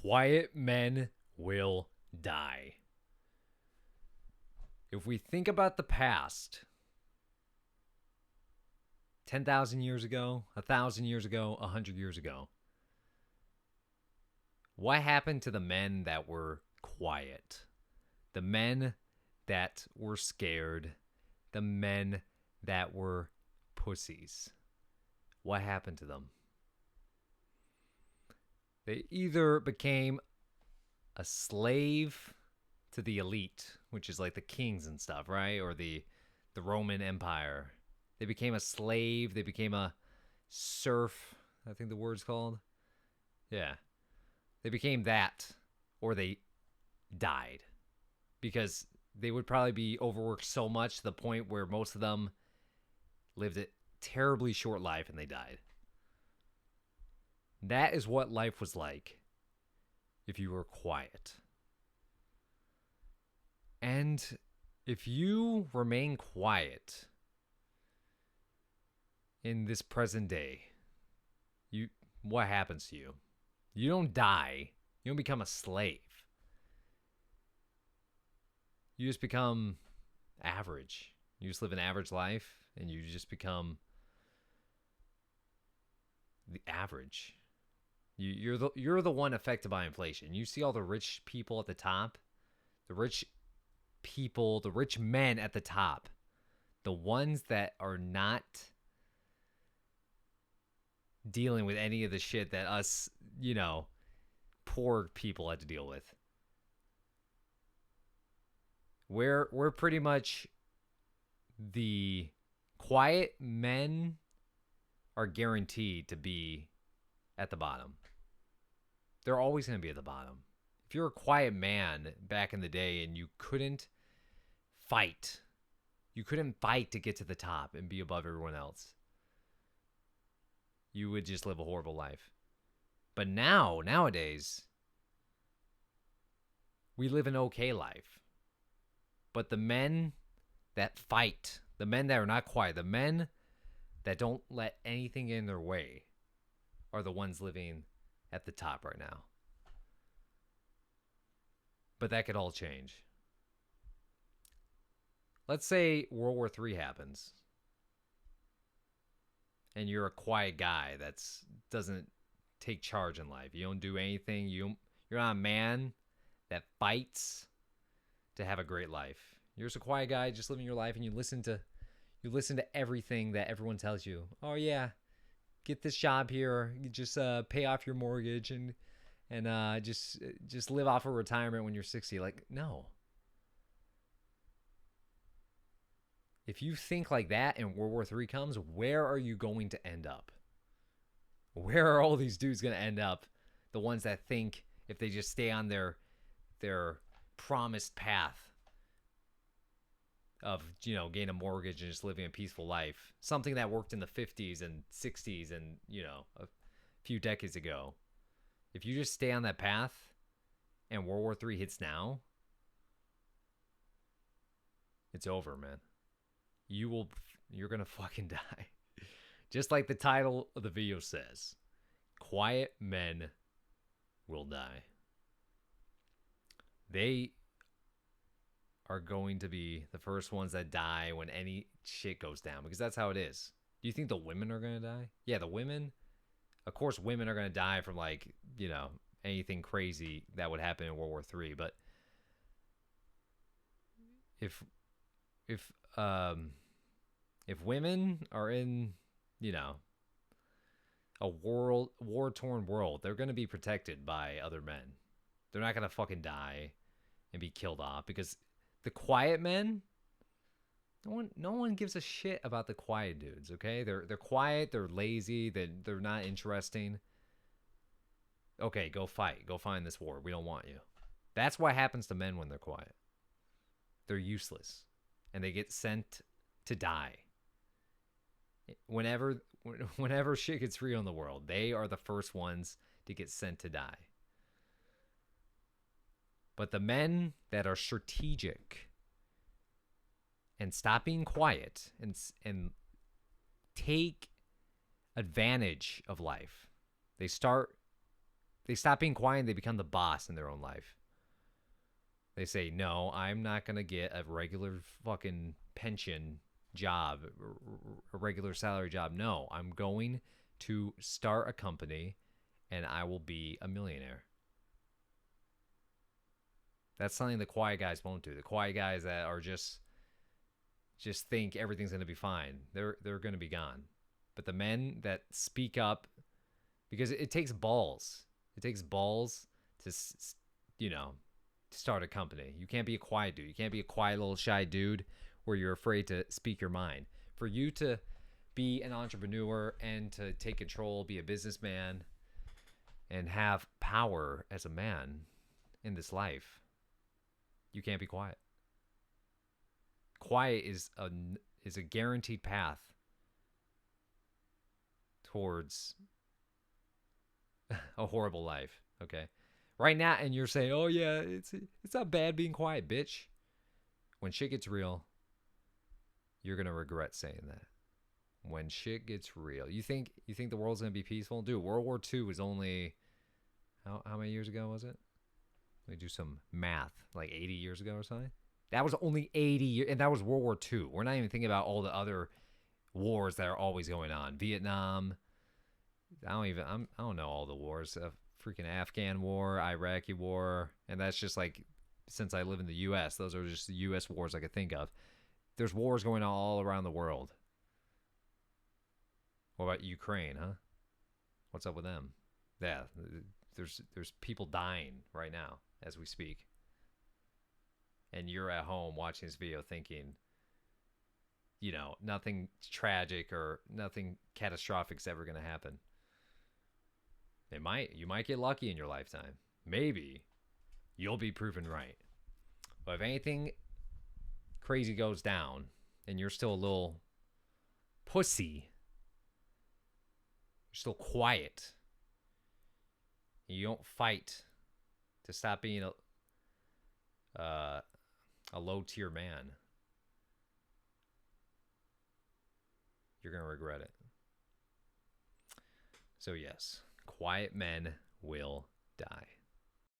Quiet men will die. If we think about the past, 10,000 years ago, 1,000 years ago, 100 years ago, what happened to the men that were quiet? The men that were scared? The men that were pussies? What happened to them? They either became a slave to the elite, which is like the kings and stuff, right? Or the Roman Empire. They became a slave, they became a serf, I think the word's called. Yeah. They became that, or they died. Because they would probably be overworked so much to the point where most of them lived a terribly short life and they died. That is what life was like if you were quiet. And if you remain quiet in this present day, what happens to you? You don't die. You don't become a slave. You just become average. You just live an average life and you just become the average. You're the one affected by inflation. You see all the rich people at the top, the rich people, the rich men at the top, the ones that are not dealing with any of the shit that us, poor people had to deal with. We're pretty much the quiet men are guaranteed to be at the bottom. They're always going to be at the bottom. If you're a quiet man back in the day and you couldn't fight to get to the top and be above everyone else, you would just live a horrible life. But nowadays, we live an okay life. But the men that fight, the men that are not quiet, the men that don't let anything get in their way are the ones living at the top right now. But that could all change. Let's say World War III happens and you're a quiet guy that doesn't take charge in life. You don't do anything. You're not a man that fights to have a great life. You're just a quiet guy just living your life and you listen to everything that everyone tells you. Oh yeah, get this job here. You just pay off your mortgage and just live off of retirement when you're 60. Like, no. If you think like that and World War III comes, where are you going to end up? Where are all these dudes going to end up? The ones that think if they just stay on their promised path of, getting a mortgage and just living a peaceful life. Something that worked in the 50s and 60s and, a few decades ago. If you just stay on that path and World War III hits now, it's over, man. You're going to fucking die. Just like the title of the video says, quiet men will die. They are going to be the first ones that die when any shit goes down, because that's how it is. Do you think the women are going to die? Yeah, the women. Of course, women are going to die from anything crazy that would happen in World War III. But if women are in, a war-torn world, they're going to be protected by other men. They're not going to fucking die and be killed off, because the quiet men, no one gives a shit about the quiet dudes, okay? They're quiet, they're lazy, they're not interesting. Okay, go fight. Go find this war. We don't want you. That's what happens to men when they're quiet. They're useless and they get sent to die. Whenever shit gets real in the world, they are the first ones to get sent to die. But the men that are strategic and stop being quiet and take advantage of life, they start They stop being quiet and they become the boss in their own life. They say, no, I'm not going to get a regular fucking pension job, a regular salary job. No, I'm going to start a company and I will be a millionaire. That's something the quiet guys won't do. The quiet guys that are just think everything's going to be fine. They're going to be gone. But the men that speak up, because it takes balls. It takes balls to, you know, start a company. You can't be a quiet dude. You can't be a quiet little shy dude where you're afraid to speak your mind. For you to be an entrepreneur and to take control, be a businessman, and have power as a man in this life, you can't be quiet. Quiet is a guaranteed path towards a horrible life. Okay, right now, and you're saying, "Oh yeah, it's not bad being quiet, bitch." When shit gets real, you're gonna regret saying that. When shit gets real, you think the world's gonna be peaceful? Dude, World War II was only how many years ago was it? Let me do some math. Like 80 years ago or something. That was only 80 years, and that was World War II. We're not even thinking about all the other wars that are always going on. Vietnam. I don't know all the wars. Freaking Afghan war, Iraqi war, and that's just like, since I live in the U.S., those are just the U.S. wars I could think of. There's wars going on all around the world. What about Ukraine, huh? What's up with them? Yeah, there's people dying right now as we speak. And you're at home watching this video thinking, nothing tragic or nothing catastrophic is ever going to happen. You might get lucky in your lifetime. Maybe you'll be proven right. But if anything crazy goes down and you're still a little pussy, you're still quiet, you don't fight to stop being a low tier man, you're going to regret it. So yes, quiet men will die.